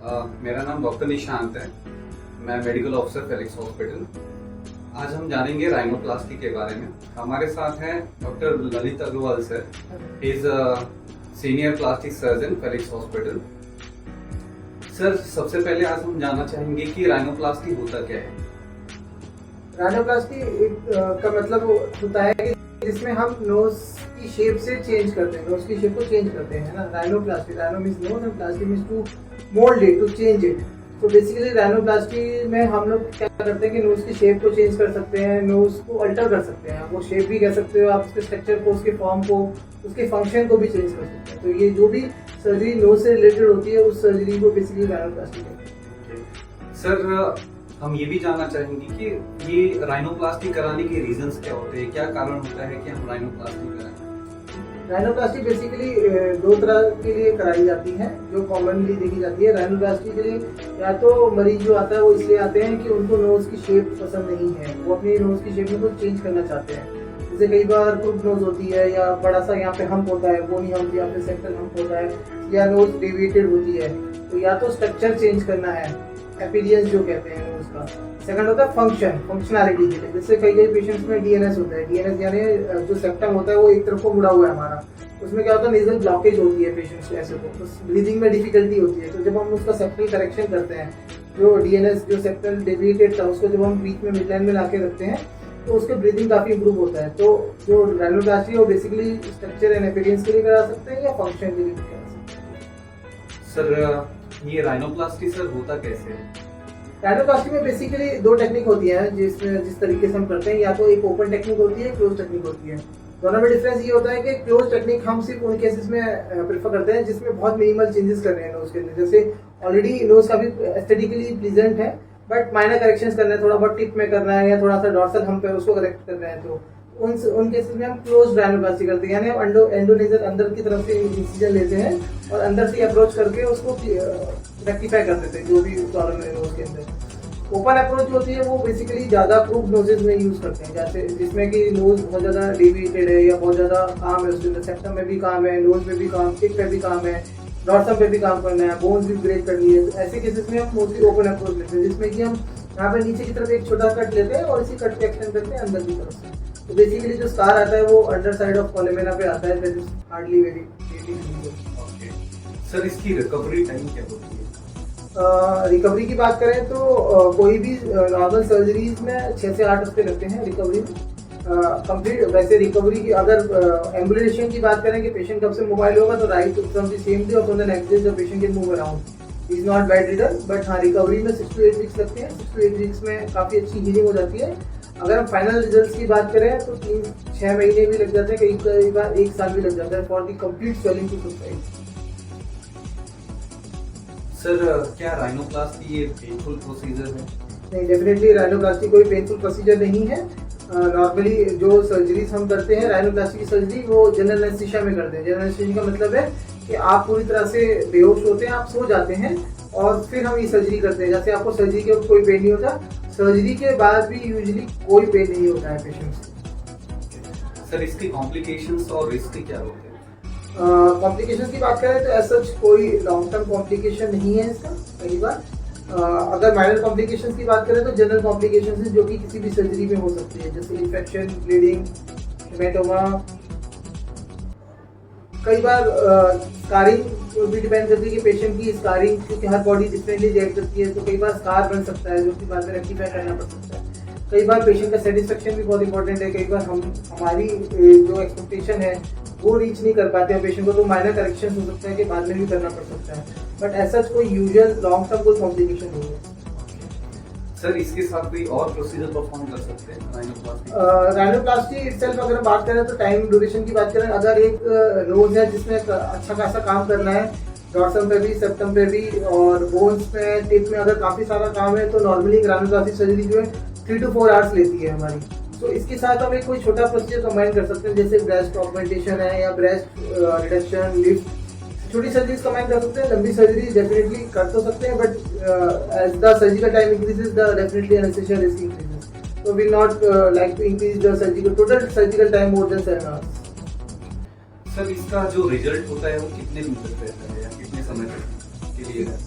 मेरा नाम डॉक्टर निशांत है। मैं मेडिकल ऑफिसर फेलिक्स हॉस्पिटल। आज हम जानेंगे राइनोप्लास्टी के बारे में। हमारे साथ हैं doctor Lalit Agarwal sir. He is senior plastic surgeon Felix hospital. Sir, सबसे पहले आज हम जानना चाहेंगे कि राइनोप्लास्टी होता क्या है। राइनोप्लास्टी का मतलब होता है कि जिसमें हम नोज की शेप से चेंज करते हैं, नोज की शेप को चेंज करते हैं ना। Rhinoplasty, rhino means nose and plasty means to mould it, to change it. तो बेसिकली राइनोप्लास्टी में हम लोग क्या करते हैं कि नोज की शेप को चेंज कर सकते हैं, नोज को अल्टर कर सकते हैं। वो शेप भी कह सकते हो आप, उसके स्ट्रक्चर को, उसके फॉर्म को, उसके फंक्शन को भी चेंज कर सकते हैं। तो ये जो भी सर्जरी नोज से रिलेटेड होती है उस सर्जरी को बेसिकली राइनोप्लास्टी कहते हैं। सर, हम ये भी जानना चाहेंगे कि ये राइनोप्लास्टी कराने के रीजंस क्या होते हैं, क्या कारण होता है कि हम राइनोप्लास्टी कराएं। राइनोप्लास्टी बेसिकली दो तरह के लिए कराई जाती है जो कॉमनली देखी जाती है। राइनोप्लास्टी के लिए या तो मरीज जो आता है वो इसलिए आते हैं कि उनको नोज की शेप पसंद नहीं है, वो अपनी नोज की शेप में कुछ चेंज करना चाहते हैं। जैसे कई बार क्रूड नोज होती है या बड़ा सा यहाँ पे हम्प होता है, बोनी हम्प या फिर सेंट्रल हम्प होता है, या नोज डेविएटेड होती है। तो या तो स्ट्रक्चर चेंज करना है, अपीयरेंस जो कहते हैं नोज का। सेकंड होता है फंक्शन, फंक्शनैलिटी के लिए। जैसे कई पेशेंट्स में डीएनएस होता है। डीएनएस यानी जो सेप्टम होता है वो एक तरफ को मुड़ा हुआ है हमारा। उसमें क्या होता है, नेजल ब्लॉकेज होती है पेशेंट्स को, ऐसे तो ब्रीदिंग में डिफिकल्टी होती है। तो जब हम उसका सेप्टल करेक्शन करते हैं, जो डीएनएस जो सेप्टल डेविएटेड था उसको जब हम बीच में मिडलाइन में लाके रखते हैं तो उसके ब्रीदिंग काफी इंप्रूव होता है। तो जो राइनोप्लास्टी है वो बेसिकली स्ट्रक्चर एंड अपीयरेंस के लिए करा सकते हैं या फंक्शन के लिए करा सकते हैं। सर, ये राइनोप्लास्टी सर होता कैसे है। राइनोप्लास्टी में बेसिकली दो टेक्निक होती है जिस तरीके से हम करते हैं। या तो एक ओपन टेक्निक होती है, क्लोज टेक्निक होती है। दोनों में डिफरेंस ये होता है कि क्लोज टेक्निक हम सिर्फ उन केसेस में प्रेफर करते हैं जिसमें बहुत मिनिमल चेंजेस कर रहे हैं नोज के अंदर। जैसे ऑलरेडी नोज काफी एस्थेटिकली प्लीजेंट है बट माइनर करेक्शंस करना है, थोड़ा बहुत टिप में करना है या थोड़ा सा डॉर्सल हम्प है उसको करेक्ट करना है, तो उन केसेस में हम क्लोज राइनोप्लास्टी करते हैं। यानी हम एंडोनेजल अंदर की तरफ से इंसिजन लेते हैं और अंदर से अप्रोच करके उसको रेक्टिफाई कर देते हैं जो भी प्रॉब्लम है नोज के अंदर। ओपन अप्रोच होती है वो बेसिकली ज्यादा प्रूफ नोजेस में यूज करते हैं, जैसे जिसमें कि नोज बहुत ज्यादा डेविएटेड है या बहुत ज्यादा काम है, उसके अंदर सेप्टम में भी काम है, नोज में भी काम, टिप पे भी काम है, डॉर्सम पे भी काम करना है, बोन्स भी ब्रेक करनी है। तो ऐसे केसेस में हम मोस्टली ओपन अप्रोच लेते हैं जिसमें कि हम यहाँ पे नीचे की तरफ एक छोटा कट लेते हैं और इसी कट पे एक्सटेंड करते हैं अंदर की तरफ से। तो बेसिकली जो स्कार आता है वो अंडर साइड ऑफ कॉलेमेना पे आता है। That is hardly very sir, इसकी रिकवरी टाइम क्या होती है। रिकवरी की बात करें तो कोई भी नॉर्मल सर्जरीज में 6 से 8 हफ्ते लगते हैं रिकवरी में कंप्लीट। वैसे रिकवरी की अगर एम्बुलेशन की बात करें कि पेशेंट कब से मोबाइल होगा, तो right from the same day और from the next day the patient can move around is not bedridden. But हाँ, रिकवरी में 6 to 8 वीक्स लगते हैं। 6 to 8 वीक्स में काफ़ी अच्छी हीलिंग हो जाती है। अगर हम फाइनल रिजल्ट्स की बात करें तो 3-6 महीने भी लग जाते हैं, कई बार 1 साल भी लग जाता है for the complete swelling to subside. Sir, क्या राइनोप्लास्टी ये पेनफुल प्रोसीजर है। नहीं, डेफिनेटली राइनोप्लास्टी कोई पेनफुल प्रोसीजर नहीं है। नॉर्मली जो सर्जरीज हम करते हैं राइनोप्लास्टी की सर्जरी वो जनरल एनेस्थीसिया में करते हैं। जनरल एनेस्थीसिया का मतलब है कि आप पूरी तरह से बेहोश होते हैं, आप सो जाते हैं और फिर हम ये सर्जरी करते हैं। जैसे आपको सर्जरी के वक्त कोई पेन नहीं होता, सर्जरी के बाद भी यूजुअली कोई पेन नहीं होता है पेशेंट को। सर, इसके कॉम्प्लिकेशंस और रिस्क क्या होते हैं। कॉम्प्लिकेशन की बात करें तो ऐसा कोई लॉन्ग टर्म कॉम्प्लिकेशन नहीं है इसका। कई बार अगर माइनर कॉम्प्लिकेशन की बात करें तो जनरल कॉम्प्लिकेशन जो कि किसी भी सर्जरी में हो सकती है, जैसे इन्फेक्शन, ब्लीडिंग, हेमेटोमा। कई बार स्कारिंग भी डिपेंड करती है कि पेशेंट की स्कारिंग, क्योंकि हर बॉडी डिफरेंटली रिएक्ट करती है, तो कई बार स्कार बन सकता है जो कि बाद में रेक्टिफाई करना पड़ सकता है। कई बार पेशेंट का सेटिस्फेक्शन भी बहुत इंपॉर्टेंट है। कई बार हमारी जो एक्सपेक्टेशन है वो रीच नहीं कर पाते हैं पेशेंट को, तो माइनर करेक्शन हो सकता है कि बाद में भी करना पड़ सकता है। बट ऐसा कोई यूजुअल लॉन्ग टर्म कोई कॉम्प्लिकेशन नहीं है। सर, इसके साथ कोई और प्रोसीजर परफॉर्म कर सकते हैं राइनोप्लास्टी। राइनोप्लास्टी इटसेल्फ अगर हम बात करें तो टाइम ड्यूरेशन की बात करें, अगर एक नोज है जिसमें अच्छा खासा काम करना है, डॉर्सम पे भी, सेप्टम पे भी और बोन्स पे, टिप में अगर काफी सारा काम है, तो नॉर्मली राइनोप्लास्टी सर्जरी जो है 3 to 4 आवर्स लेती है हमारी। तो इसके साथ हम एक कोई छोटा प्रोसीजर कंबाइन कर सकते हैं, जैसे ब्रेस्ट ऑगमेंटेशन है या ब्रेस्ट रिडक्शन, लिफ्ट। छोटी सर्जरीज कंबाइन कर सकते हैं, लंबी सर्जरी डेफिनेटली कर तो सकते हैं, but as the surgical time increases the definitely anaesthesia risk increases. तो we not like to increase the surgical total surgical time more than 7 hours. Sir, इसका जो रिजल्ट होता है वो कितने दिन तक रहता है या कितने समय तक के लिए है।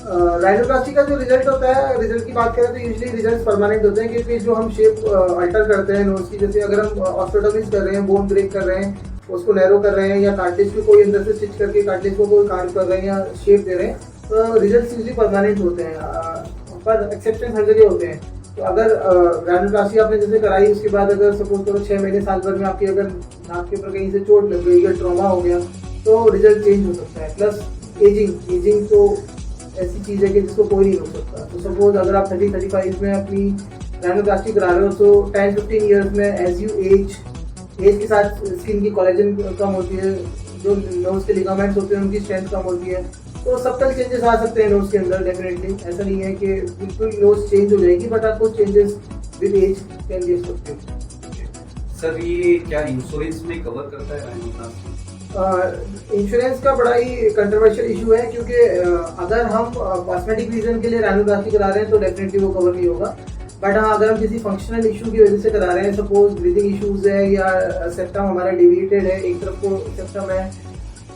राइनोप्लास्टी का जो रिजल्ट होता है, रिजल्ट की बात करें तो यूजुअली रिजल्ट परमानेंट होते हैं, क्योंकि जो हम शेप अल्टर करते हैं नोज की, जैसे अगर हम ऑस्टोटॉमीज कर रहे हैं, बोन ब्रेक कर रहे हैं, उसको नैरो कर रहे हैं, या कार्टिलेज को कोई अंदर से स्टिच करके कार्टिलेज को कोई कार्व कर रहे हैं या शेप दे रहे हैं, तो रिजल्ट यूजुअली परमानेंट होते हैं, पर एक्सेप्शन हर जगह होते हैं। तो अगर राइनोप्लास्टी आपने जैसे कराई, उसके बाद अगर सपोज करो 6 महीने साल भर में आपकी अगर नाक के ऊपर कहीं से चोट लग गई या ट्रॉमा हो गया, तो रिजल्ट चेंज हो सकता है। प्लस एजिंग तो ऐसी चीज़ है कि जिसको कोई नहीं रोक सकता। तो सपोज अगर आप 30-35 में अपनी राइनोप्लास्टी करा रहे हो, तो 10-15 ईयर्स में एज यू एज के साथ स्किन की कोलेजन कम होती है, जो नोज के लिगामेंट्स होते हैं उनकी स्ट्रेंथ कम होती है, तो सबटल चेंजेस आ सकते हैं नोज के अंदर डेफिनेटली। ऐसा नहीं है कि बिल्कुल नोज चेंज हो जाएगी, बट आपको changes with age can be expected. Sir ये क्या इंश्योरेंस में कवर करता है राइनोप्लास्टी? इंश्योरेंस का बड़ा ही कंट्रोवर्शियल इशू है, क्योंकि अगर हम कॉस्मेटिक रीजन के लिए राइनोप्लास्टी करा रहे हैं तो डेफिनेटली वो कवर नहीं होगा। बट हाँ, अगर हम किसी फंक्शनल इशू की वजह से करा रहे हैं, सपोज ब्रीदिंग इश्यूज है या सेप्टम हमारा डेविएटेड है, एक तरफ को सेप्टम है,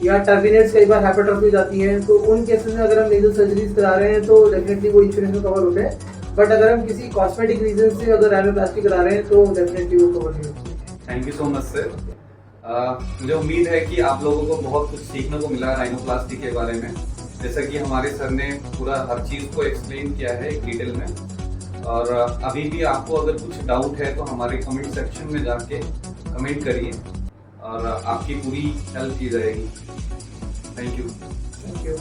या टर्बिनेट्स कई बार हाइपरट्रॉफी हो जाती है, तो उन केसेस में अगर हम नेजल सर्जरीज करा रहे हैं तो डेफिनेटली वो इंश्योरेंस में कवर होते हैं। बट अगर हम किसी कॉस्मेटिक रीजन से अगर राइनोप्लास्टी करा रहे हैं तो डेफिनेटली वो कवर नहीं होती। Thank you so much sir. मुझे उम्मीद है कि आप लोगों को बहुत कुछ सीखने को मिला राइनोप्लास्टी के बारे में, जैसा कि हमारे सर ने पूरा हर चीज़ को एक्सप्लेन किया है डिटेल में। और अभी भी आपको अगर कुछ डाउट है तो हमारे कमेंट सेक्शन में जाके कमेंट करिए और आपकी पूरी हेल्प की जाएगी। Thank you. Thank you.